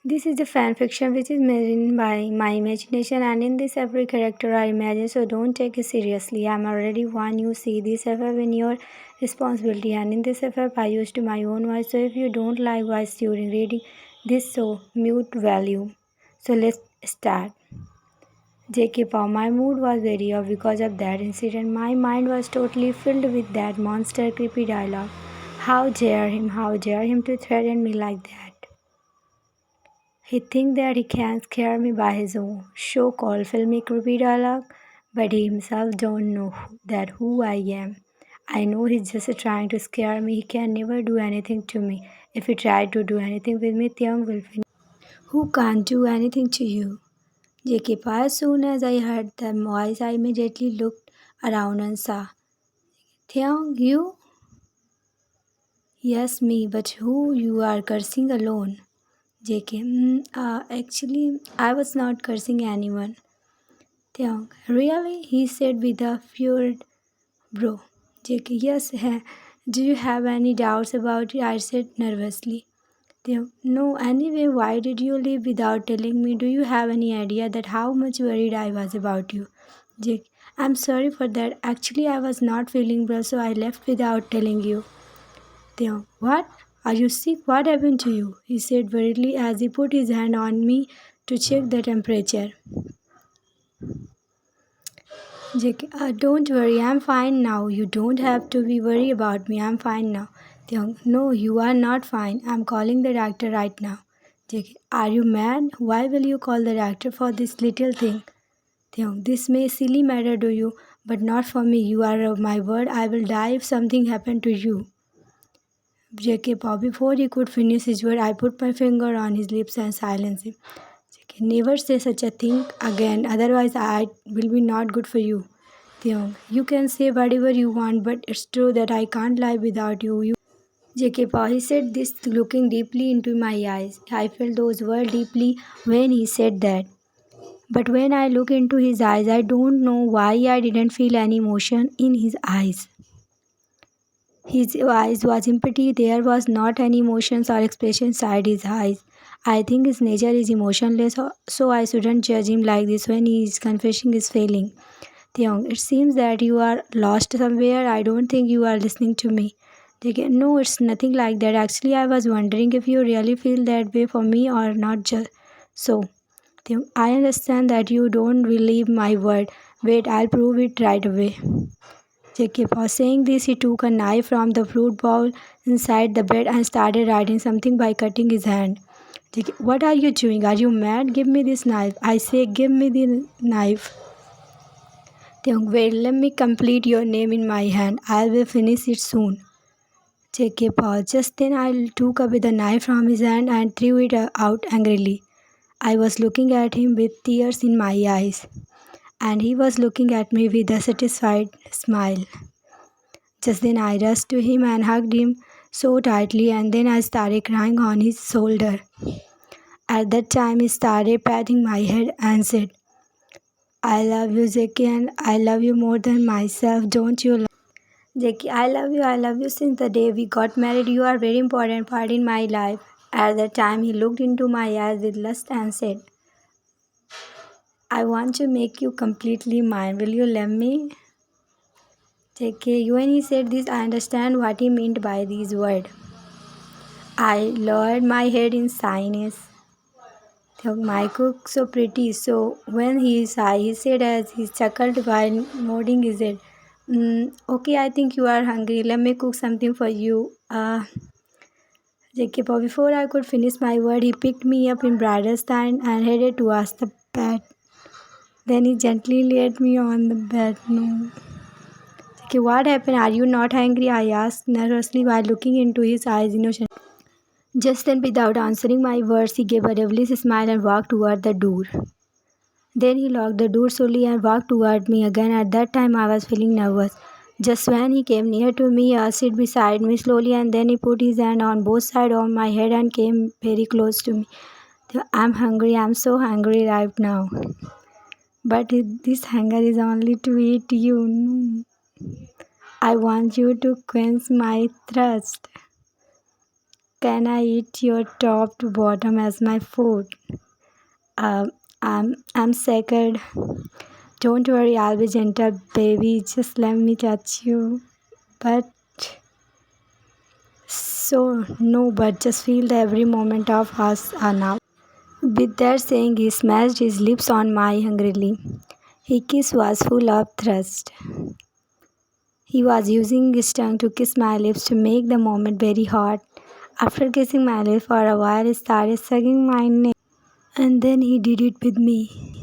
This is the fan fiction which is made by my imagination, and in this every character I imagine, so don't take it seriously. I'm already one. You see this FF in your responsibility, and in this FF I used my own voice. So if you don't like voice during reading this, so mute value. So let's start. JK Paul, my mood was very off because of that incident. My mind was totally filled with that monster creepy dialogue. How dare him to threaten me like that? He thinks that he can scare me by his own so-called filmy creepy dialogue, but he himself don't know that who I am. I know he's just trying to scare me. He can never do anything to me. If he tried to do anything with me, Tyung will finish. Who can't do anything to you? JK Pa, as soon as I heard the voice, I immediately looked around and saw. Tyung, you? Yes, me, but who you are cursing alone? JK, actually, I was not cursing anyone. Tyung, really? He said with a furred bro. JK, yes, do you have any doubts about it? I said nervously. Tyung, no, anyway, why did you leave without telling me? Do you have any idea that how much worried I was about you? JK, I'm sorry for that. Actually, I was not feeling well, so I left without telling you. Tyung, what? Are you sick? What happened to you? He said worriedly as he put his hand on me to check the temperature. JK, don't worry, I'm fine now. You don't have to be worried about me. I'm fine now. Tyung, no, you are not fine. I'm calling the doctor right now. JK, are you mad? Why will you call the doctor for this little thing? Tyung, this may silly matter to you, but not for me. You are my word. I will die if something happened to you. JK, before he could finish his word, I put my finger on his lips and silenced him. JK, never say such a thing again, otherwise I will be not good for you. Tyung, you can say whatever you want, but it's true that I can't live without you. JK Pa, he said this looking deeply into my eyes. I felt those words deeply when he said that. But when I look into his eyes, I don't know why I didn't feel any emotion in his eyes. His eyes was empty. There was not any emotions or expression inside his eyes. I think his nature is emotionless, so I shouldn't judge him like this when he is confessing his failing. Tyung, it seems that you are lost somewhere. I don't think you are listening to me. JK, no, it's nothing like that. Actually, I was wondering if you really feel that way for me or not just so. Tyung, I understand that you don't believe my word. Wait, I'll prove it right away. JK, for saying this, he took a knife from the fruit bowl inside the bed and started writing something by cutting his hand. JK, what are you doing? Are you mad? Give me this knife. I say, give me the knife. Tyung, wait, let me complete your name in my hand. I will finish it soon. JK paused. Just then I took away the knife from his hand and threw it out angrily. I was looking at him with tears in my eyes, and he was looking at me with a satisfied smile. Just then I rushed to him and hugged him so tightly, and then I started crying on his shoulder. At that time, he started patting my head and said, I love you, JK, and I love you more than myself. Don't you? Jackie, I love you. I love you since the day we got married. You are a very important part in my life. At that time, he looked into my eyes with lust and said, I want to make you completely mine. Will you love me? Jackie, when he said this, I understand what he meant by these words. I lowered my head in shyness. My cook so pretty. So when he sighed, he said as he chuckled while nodding his head, okay, I think you are hungry. Let me cook something for you. JK, but before I could finish my word, he picked me up in bridal stand and headed towards the bed. Then he gently laid me on the bed. No. JK, what happened? Are you not angry? I asked nervously while looking into his eyes innocently. Just then, without answering my words, he gave a devilish smile and walked toward the door. Then he locked the door slowly and walked toward me again. At that time, I was feeling nervous. Just when he came near to me, he sit beside me slowly, and then he put his hand on both sides of my head and came very close to me. I'm hungry. I'm so hungry right now. But this hunger is only to eat you. No. I want you to quench my thirst. Can I eat your top to bottom as my food? Um, I'm scared. Don't worry, I'll be gentle, baby. Just let me touch you. But so no, but just feel the every moment of us are now. With that saying, he smashed his lips on my hungrily. His kiss was full of thirst. He was using his tongue to kiss my lips to make the moment very hot. After kissing my lips for a while, he started sucking my neck. And then he did it with me.